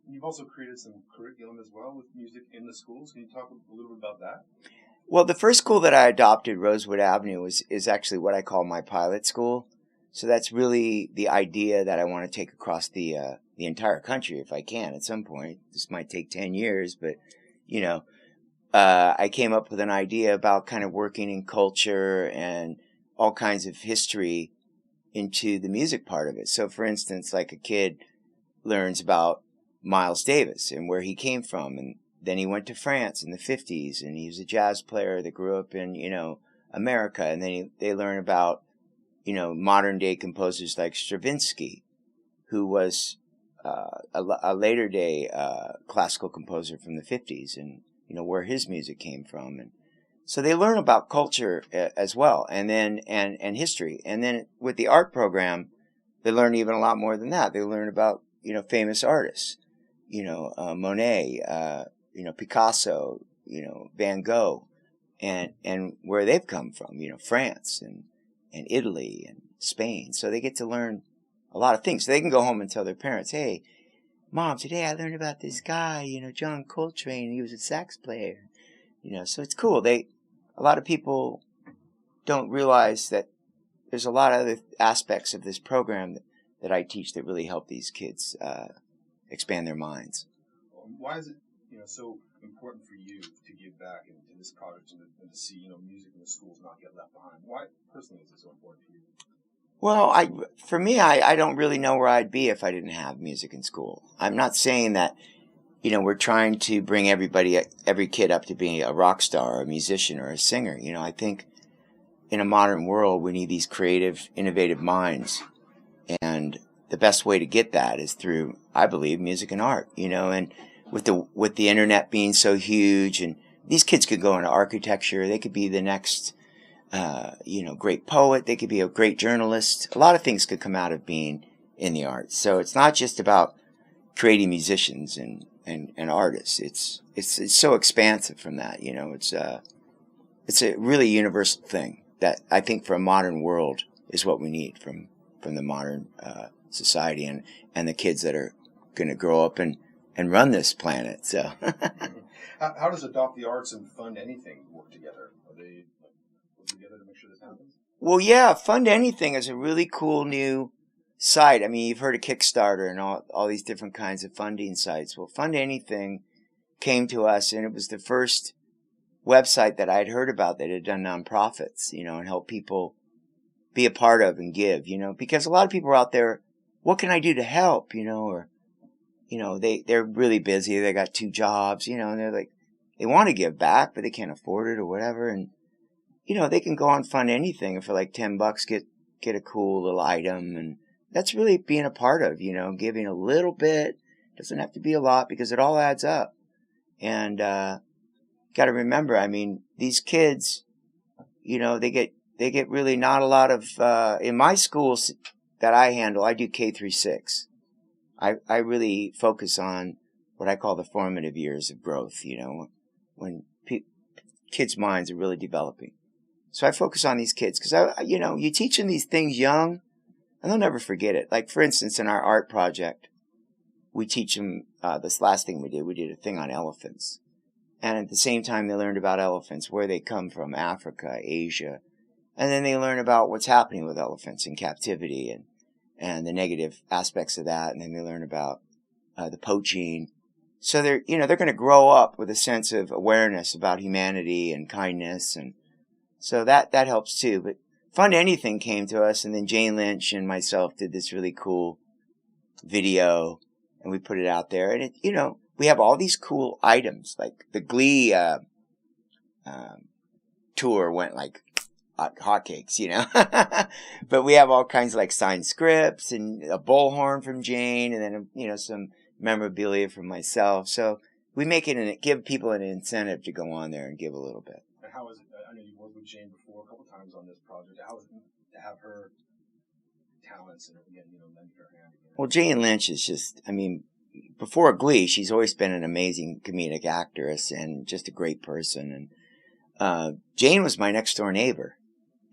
You've also created some curriculum as well with music in the schools. Can you talk a little bit about that? Well, the first school that I adopted, Rosewood Avenue, is actually what I call my pilot school. So that's really the idea that I want to take across the entire country if I can at some point. This might take 10 years, but, you know, I came up with an idea about kind of working in culture and all kinds of history into the music part of it. So, for instance, like a kid learns about Miles Davis and where he came from, and then he went to France in the 50s, and he was a jazz player that grew up in, you know, America, and then they learn about, you know, modern day composers like Stravinsky, who was a later day classical composer from the 50s, and, you know, where his music came from. And so they learn about culture as well, and then and history. And then with the art program, they learn even a lot more than that. They learn about, you know, famous artists, you know, Monet, you know, Picasso, you know, Van Gogh, and where they've come from, you know, France and Italy and Spain. So they get to learn a lot of things. So they can go home and tell their parents, hey, Mom, today I learned about this guy, you know, John Coltrane. He was a sax player, you know, so it's cool. A lot of people don't realize that there's a lot of other aspects of this program that I teach that really help these kids expand their minds. Why is it, you know, so important for you to give back into this project and to see, you know, music in the schools not get left behind? Why personally is it so important for you? Well, for me, I don't really know where I'd be if I didn't have music in school. I'm not saying that, you know, we're trying to bring every kid up to being a rock star or a musician or a singer. You know, I think in a modern world, we need these creative, innovative minds. And the best way to get that is through, I believe, music and art, you know, and with the internet being so huge, and these kids could go into architecture, they could be the next, you know, great poet, they could be a great journalist. A lot of things could come out of being in the arts. So it's not just about creating musicians and artists. It's so expansive from that, you know, it's a really universal thing that I think for a modern world is what we need from the modern society and the kids that are going to grow up and run this planet. So, how does Adopt the Arts and FundAnything work together? Are they work together to make sure this happens? Well, yeah, FundAnything is a really cool new site. I mean, you've heard of Kickstarter and all these different kinds of funding sites. Well, FundAnything came to us, and it was the first website that I had heard about that had done nonprofits, you know, and helped people be a part of and give, you know, because a lot of people are out there, what can I do to help, you know, or, you know, they're really busy, they got 2 jobs, you know, and they're like, they want to give back, but they can't afford it or whatever, and, you know, they can go on FundAnything and for like $10 get a cool little item, and that's really being a part of, you know, giving a little bit, doesn't have to be a lot because it all adds up, and, got to remember, I mean, these kids, you know, they get really not a lot of, in my schools that I handle, I do K-6. I really focus on what I call the formative years of growth, you know, when kids' minds are really developing. So I focus on these kids because, you know, you teach them these things young and they'll never forget it. Like, for instance, in our art project, we teach them, this last thing we did a thing on elephants. And at the same time, they learned about elephants, where they come from, Africa, Asia. And then they learn about what's happening with elephants in captivity and the negative aspects of that. And then they learn about the poaching. So they're going to grow up with a sense of awareness about humanity and kindness. And so that helps too. But FundAnything came to us, and then Jane Lynch and myself did this really cool video. and we put it out there. And we have all these cool items, like the Glee tour went like hotcakes, but we have all kinds of like signed scripts and a bullhorn from Jane, and then some memorabilia from myself. So we make it and give people an incentive to go on there and give a little bit. And how is it? I know you worked with Jane before a couple times on this project. How is it to have her talents and again, lend her hand again? Well, Jane Lynch is just, before Glee, she's always been an amazing comedic actress and just a great person. And Jane was my next door neighbor,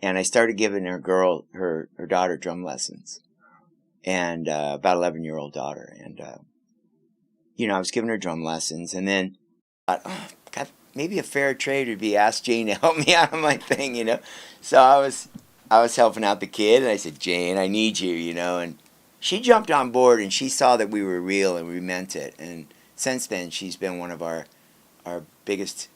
and I started giving her daughter drum lessons, and about 11-year-old daughter, and I was giving her drum lessons, and then I thought, God, maybe a fair trade would be ask Jane to help me out on my thing, So I was helping out the kid, and I said, Jane, I need you, and she jumped on board, and she saw that we were real and we meant it, and since then she's been one of our biggest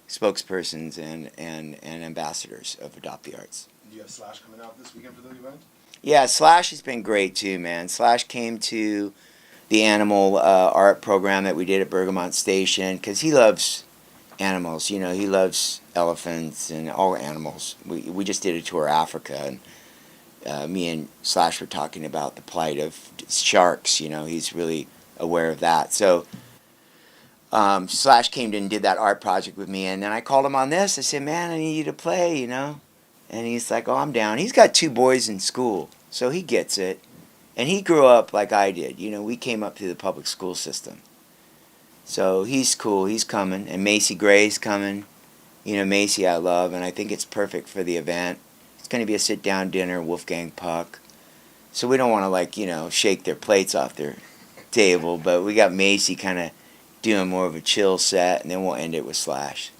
spokespersons and ambassadors of Adopt the Arts. Do you have Slash coming out this weekend for the event? Yeah, Slash has been great too, man. Slash came to the animal art program that we did at Bergamot Station because he loves animals. He loves elephants and all animals. We just did a tour of Africa, and me and Slash were talking about the plight of sharks. He's really aware of that. So Slash came in and did that art project with me, and then I called him on this. I said, man, I need you to play, And he's like, oh, I'm down. He's got 2 boys in school, so he gets it. And he grew up like I did. We came up through the public school system. So he's cool. He's coming. And Macy Gray's coming. Macy I love, and I think it's perfect for the event. It's going to be a sit-down dinner, Wolfgang Puck. So we don't want to, shake their plates off their table, but we got Macy kind of doing more of a chill set, and then we'll end it with Slash.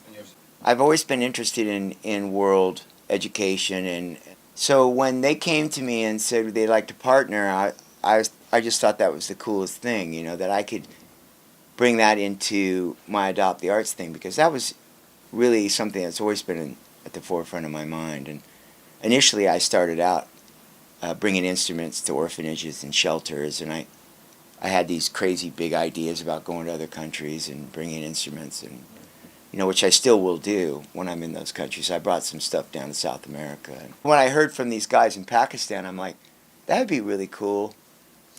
I've always been interested in world education, and so when they came to me and said they'd like to partner, I just thought that was the coolest thing, that I could bring that into my Adopt the Arts thing, because that was really something that's always been at the forefront of my mind. And initially I started out bringing instruments to orphanages and shelters, and I had these crazy big ideas about going to other countries and bringing instruments, and which I still will do when I'm in those countries. I brought some stuff down to South America. And when I heard from these guys in Pakistan, I'm like, that'd be really cool.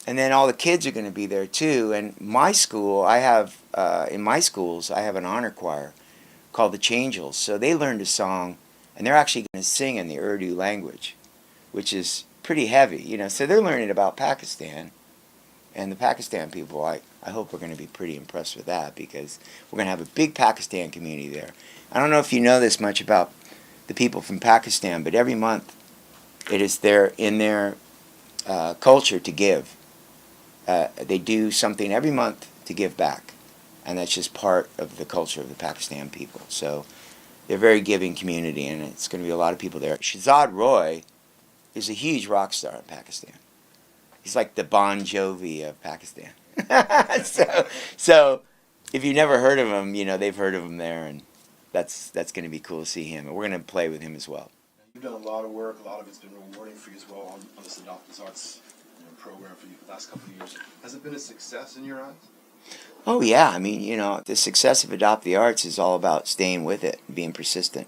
And then all the kids are going to be there too. And my school, in my schools, I have an honor choir called the Changels. So they learned a song, and they're actually going to sing in the Urdu language, which is pretty heavy, So they're learning about Pakistan. And the Pakistan people, I hope we're going to be pretty impressed with that, because we're going to have a big Pakistan community there. I don't know if you know this much about the people from Pakistan, but every month it is in their culture to give. They do something every month to give back, and that's just part of the culture of the Pakistan people. So they're a very giving community, and it's going to be a lot of people there. Shahzad Roy is a huge rock star in Pakistan. He's like the Bon Jovi of Pakistan. so if you've never heard of him, they've heard of him there, and that's going to be cool to see him. And we're going to play with him as well. You've done a lot of work. A lot of it's been rewarding for you as well on this Adopt The Arts program for you for the last couple of years. Has it been a success in your eyes? Oh, yeah. The success of Adopt the Arts is all about staying with it, being persistent.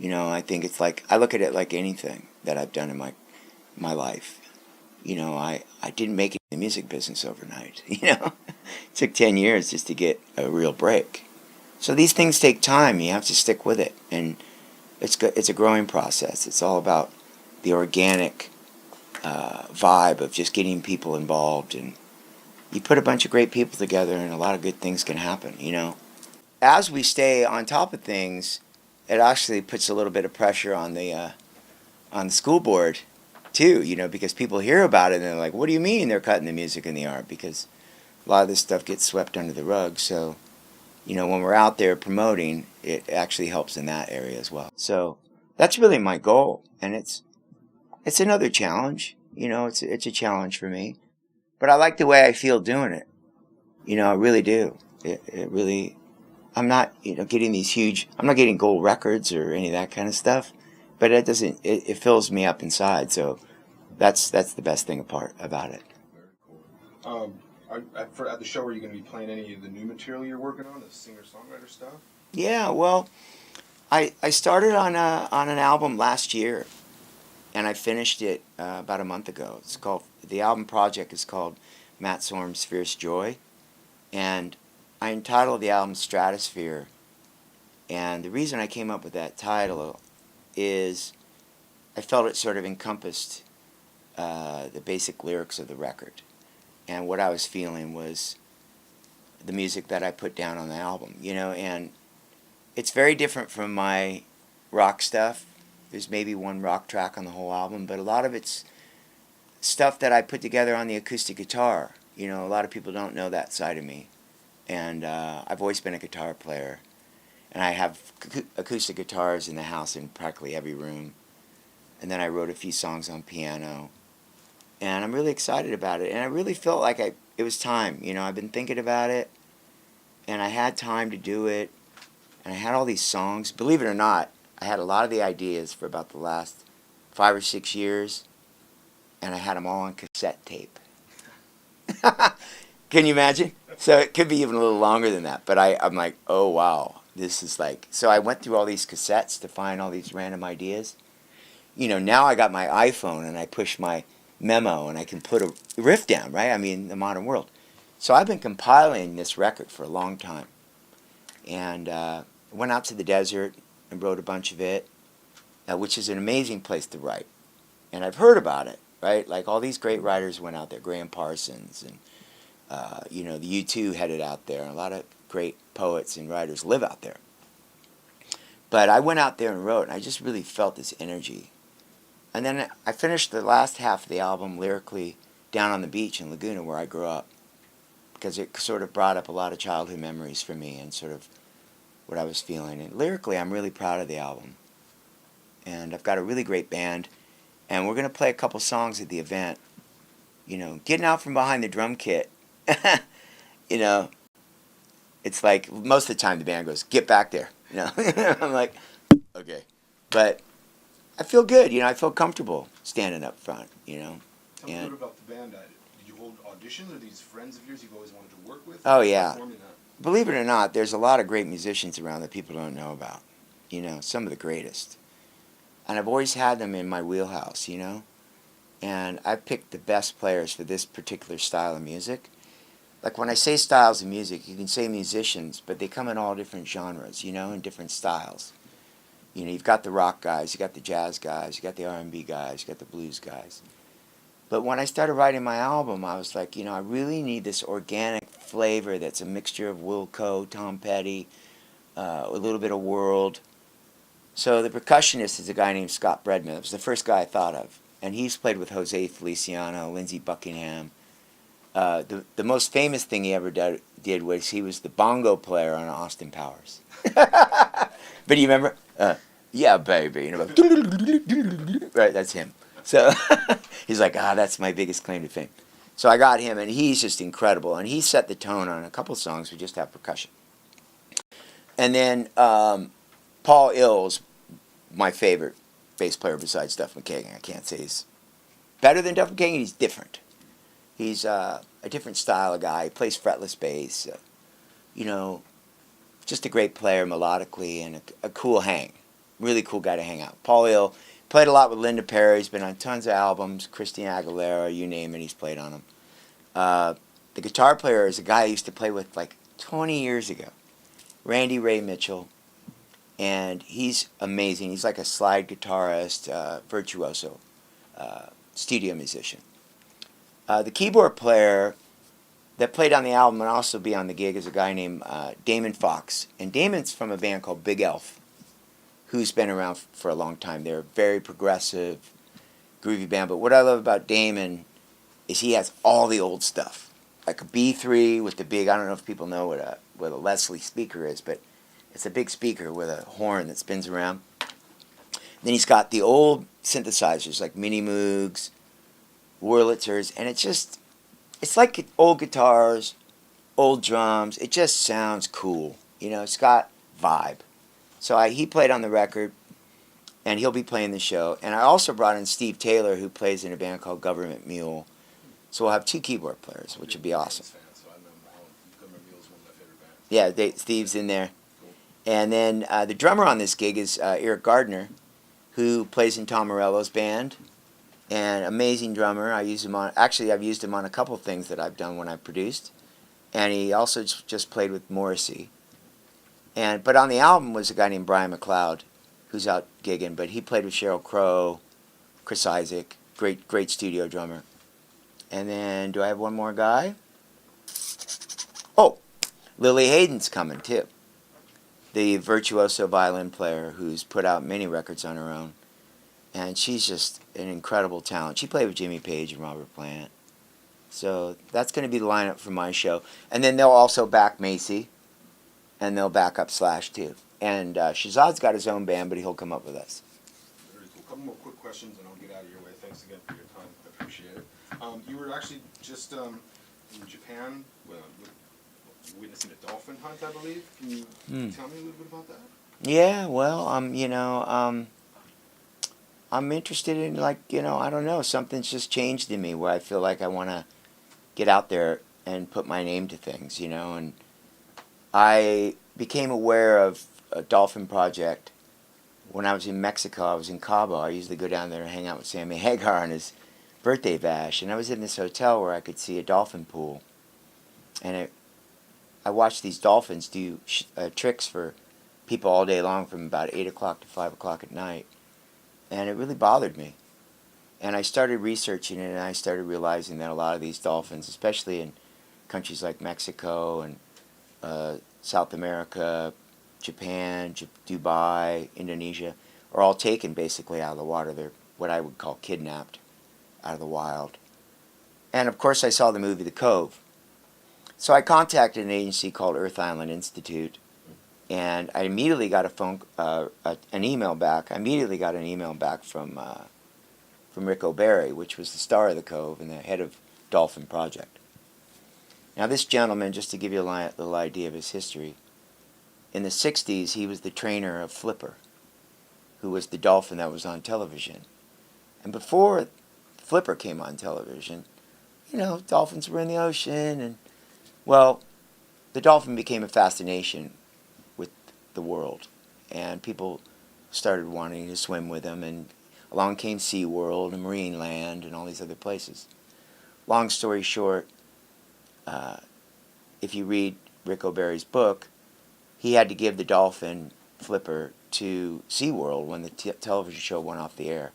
I think it's like, I look at it like anything that I've done in my life. I didn't make it in the music business overnight, It took 10 years just to get a real break. So these things take time. You have to stick with it. And it's a growing process. It's all about the organic vibe of just getting people involved. And you put a bunch of great people together, and a lot of good things can happen, As we stay on top of things, it actually puts a little bit of pressure on the school board too, because people hear about it and they're like, what do you mean they're cutting the music and the art? Because a lot of this stuff gets swept under the rug. So, when we're out there promoting, it actually helps in that area as well. So that's really my goal. And it's another challenge, it's a challenge for me, but I like the way I feel doing it. I really do. It really, I'm not, getting these huge, I'm not getting gold records or any of that kind of stuff. But it fills me up inside, so that's the best thing about it. Very cool. At the show, are you going to be playing any of the new material you're working on, the singer-songwriter stuff? Yeah, well, I started on an album last year, and I finished it about a month ago. The album project is called Matt Sorum's Fierce Joy, and I entitled the album Stratosphere. And the reason I came up with that title is I felt it sort of encompassed the basic lyrics of the record. And what I was feeling was the music that I put down on the album, and it's very different from my rock stuff. There's maybe one rock track on the whole album, but a lot of it's stuff that I put together on the acoustic guitar. A lot of people don't know that side of me. And I've always been a guitar player. And I have acoustic guitars in the house in practically every room. And then I wrote a few songs on piano. And I'm really excited about it. And I really felt like it was time. I've been thinking about it. And I had time to do it. And I had all these songs. Believe it or not, I had a lot of the ideas for about the last 5 or 6 years. And I had them all on cassette tape. Can you imagine? So it could be even a little longer than that. But I'm like, oh, wow. This is like... So I went through all these cassettes to find all these random ideas. Now I got my iPhone and I push my memo and I can put a riff down, right? I mean, the modern world. So I've been compiling this record for a long time. And went out to the desert and wrote a bunch of it, which is an amazing place to write. And I've heard about it, right? Like all these great writers went out there, Graham Parsons and, the U2 headed out there. And a lot of great poets and writers live out there. But I went out there and wrote, and I just really felt this energy. And then I finished the last half of the album lyrically down on the beach in Laguna where I grew up, because it sort of brought up a lot of childhood memories for me and sort of what I was feeling. And lyrically, I'm really proud of the album. And I've got a really great band, and we're going to play a couple songs at the event. Getting out from behind the drum kit, it's like most of the time the band goes, get back there. I'm like, okay. But I feel good, I feel comfortable standing up front, Tell me a little about the band. Did you hold auditions? Are these friends of yours you've always wanted to work with? Oh, yeah. Believe it or not, there's a lot of great musicians around that people don't know about. Some of the greatest. And I've always had them in my wheelhouse, And I've picked the best players for this particular style of music. Like when I say styles of music, you can say musicians, but they come in all different genres, in different styles. You've got the rock guys, you got the jazz guys, you got the R&B guys, you got the blues guys. But when I started writing my album, I was like, I really need this organic flavor that's a mixture of Wilco, Tom Petty, a little bit of world. So the percussionist is a guy named Scott Bredman. It was the first guy I thought of. And he's played with Jose Feliciano, Lindsey Buckingham. The most famous thing he ever did was he was the bongo player on Austin Powers. But you remember? Yeah, baby. Right, that's him. So he's like, that's my biggest claim to fame. So I got him, and he's just incredible. And he set the tone on a couple songs. We just have percussion. And then Paul Ill's my favorite bass player besides Duff McKagan. I can't say he's better than Duff McKagan. He's different. He's a different style of guy. He plays fretless bass. Just a great player melodically and a cool hang. Really cool guy to hang out. Paul Ill played a lot with Linda Perry. He's been on tons of albums. Christina Aguilera, you name it, he's played on them. The guitar player is a guy I used to play with like 20 years ago. Randy Ray Mitchell. And he's amazing. He's like a slide guitarist, virtuoso, studio musician. The keyboard player that played on the album and also be on the gig is a guy named Damon Fox. And Damon's from a band called Big Elf, who's been around for a long time. They're a very progressive, groovy band. But what I love about Damon is he has all the old stuff. Like a B3 with the big, I don't know if people know what a Leslie speaker is, but it's a big speaker with a horn that spins around. Then he's got the old synthesizers like Mini Moogs, Wurlitzers, and it's like old guitars, old drums. It just sounds cool. It's got vibe. So he played on the record, and he'll be playing the show. And I also brought in Steve Taylor, who plays in a band called Government Mule. So we'll have 2 keyboard players, which would be awesome. Fan, so I remember he was one of my favorite bands. Yeah, Steve's in there. Cool. And then the drummer on this gig is Eric Gardner, who plays in Tom Morello's band. And amazing drummer. I've used him on a couple of things that I've done when I've produced. And he also just played with Morrissey. But on the album was a guy named Brian McLeod, who's out gigging. But he played with Sheryl Crow, Chris Isaac, great studio drummer. And then, do I have one more guy? Oh, Lily Hayden's coming too. The virtuoso violin player who's put out many records on her own. And she's just an incredible talent. She played with Jimmy Page and Robert Plant. So that's going to be the lineup for my show. And then they'll also back Macy. And they'll back up Slash too. And Shazad's got his own band, but he'll come up with us. Very cool. A couple more quick questions and I'll get out of your way. Thanks again for your time. I appreciate it. You were actually just in Japan witnessing a dolphin hunt, I believe. Can you tell me a little bit about that? Yeah, well, I'm interested in, I don't know, something's just changed in me where I feel like I want to get out there and put my name to things, and I became aware of a Dolphin Project when I was in Mexico. I was in Cabo. I usually go down there and hang out with Sammy Hagar on his birthday bash, and I was in this hotel where I could see a dolphin pool, and I watched these dolphins do tricks for people all day long from about 8 o'clock to 5 o'clock at night. And it really bothered me. And I started researching it, and I started realizing that a lot of these dolphins, especially in countries like Mexico and South America, Japan, Dubai, Indonesia, are all taken basically out of the water. They're what I would call kidnapped out of the wild. And of course I saw the movie The Cove. So I contacted an agency called Earth Island Institute, and I immediately got an email back. I immediately got an email back from Rick O'Barry, which was the star of The Cove and the head of Dolphin Project. Now this gentleman, just to give you a little idea of his history, in the 60s he was the trainer of Flipper, who was the dolphin that was on television. And before Flipper came on television, dolphins were in the ocean, and, well, the dolphin became a fascination with the world, and people started wanting to swim with them, and along came SeaWorld and Marineland and all these other places. Long story short, if you read Rick O'Barry's book, he had to give the dolphin Flipper to SeaWorld when the television show went off the air,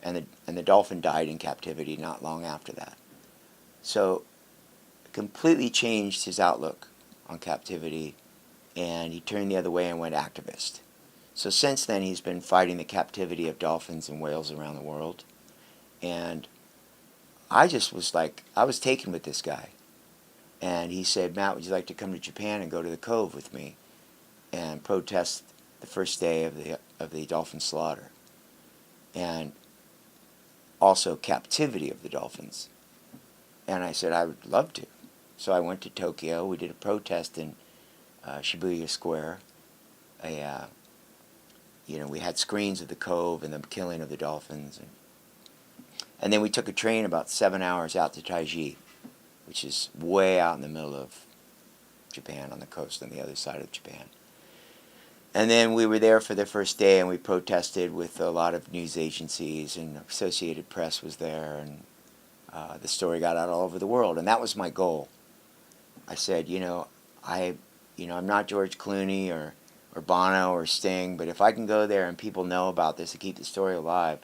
and the dolphin died in captivity not long after that. So it completely changed his outlook on captivity, and he turned the other way and went activist. So since then he's been fighting the captivity of dolphins and whales around the world. And I just was I was taken with this guy. And he said, Matt, would you like to come to Japan and go to the Cove with me and protest the first day of the dolphin slaughter, and also captivity of the dolphins? And I said I would love to. So I went to Tokyo. We did a protest in Shibuya Square. We had screens of the Cove and the killing of the dolphins, and then we took a train about 7 hours out to Taiji, which is way out in the middle of Japan, on the coast on the other side of Japan. And then we were there for the first day, and we protested with a lot of news agencies, and Associated Press was there, and the story got out all over the world, and that was my goal. I said, I'm not George Clooney or Bono or Sting, but if I can go there and people know about this and keep the story alive,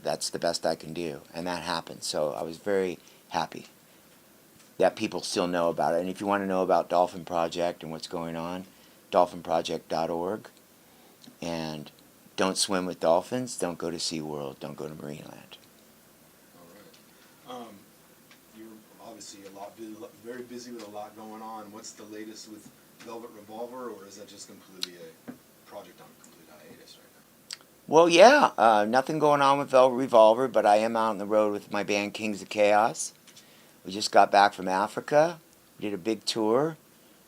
that's the best I can do. And that happened. So I was very happy that people still know about it. And if you want to know about Dolphin Project and what's going on, dolphinproject.org. And don't swim with dolphins, don't go to SeaWorld, don't go to Marineland. All right. You're obviously very busy with a lot going on. What's the latest with Velvet Revolver, or is that just completely a project on complete hiatus right now? Well, yeah, nothing going on with Velvet Revolver, but I am out on the road with my band Kings of Chaos. We just got back from Africa, we did a big tour,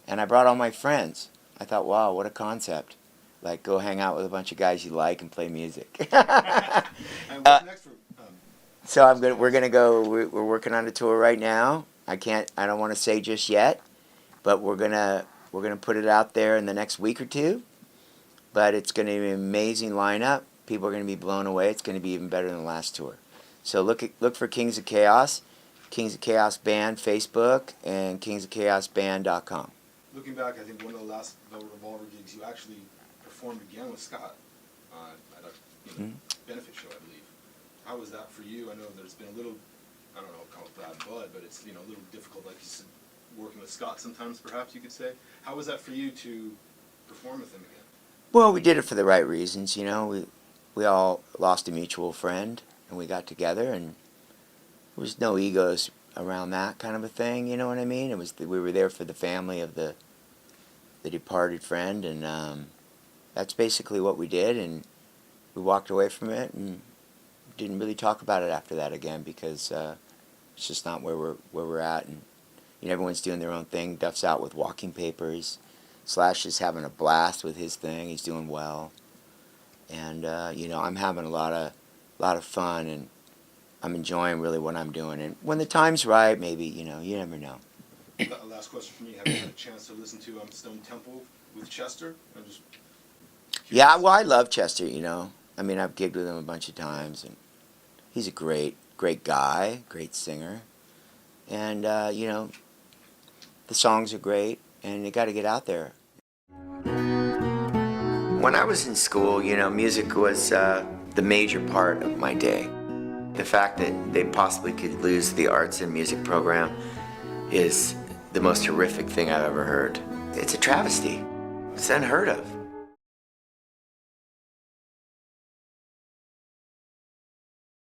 and I brought all my friends. I thought, wow, what a concept. Go hang out with a bunch of guys you like and play music. And what's next for So we're gonna go. We're working on a tour right now. I don't want to say just yet, but we're gonna put it out there in the next week or two. But it's gonna be an amazing lineup. People are gonna be blown away. It's gonna be even better than the last tour. So look for Kings of Chaos, Kings of Chaos Band Facebook, and kingsofchaosband.com. Looking back, I think one of the last Velvet Revolver gigs you actually performed again with Scott at a benefit show, I believe. How was that for you? I know there's been a little, I don't know, call it bad blood, but it's a little difficult, like you said, working with Scott sometimes, perhaps you could say. How was that for you to perform with him again? Well, we did it for the right reasons, We all lost a mutual friend, and we got together, and there was no egos around that kind of a thing, you know what I mean? We were there for the family of the departed friend, and that's basically what we did, and we walked away from it and didn't really talk about it after that again, because it's just not where we're at, and everyone's doing their own thing. Duff's out with walking papers. Slash is having a blast with his thing. He's doing well, and I'm having a lot of fun, and I'm enjoying really what I'm doing. And when the time's right, maybe you never know. Last question for me: have you had a chance to listen to Stone Temple with Chester? I'm just curious. Yeah, well, I love Chester. I mean, I've gigged with him a bunch of times, and he's a great guy, great singer, and the songs are great, and you got to get out there. When I was in school, music was the major part of my day. The fact that they possibly could lose the arts and music program is the most horrific thing I've ever heard. It's a travesty. It's unheard of.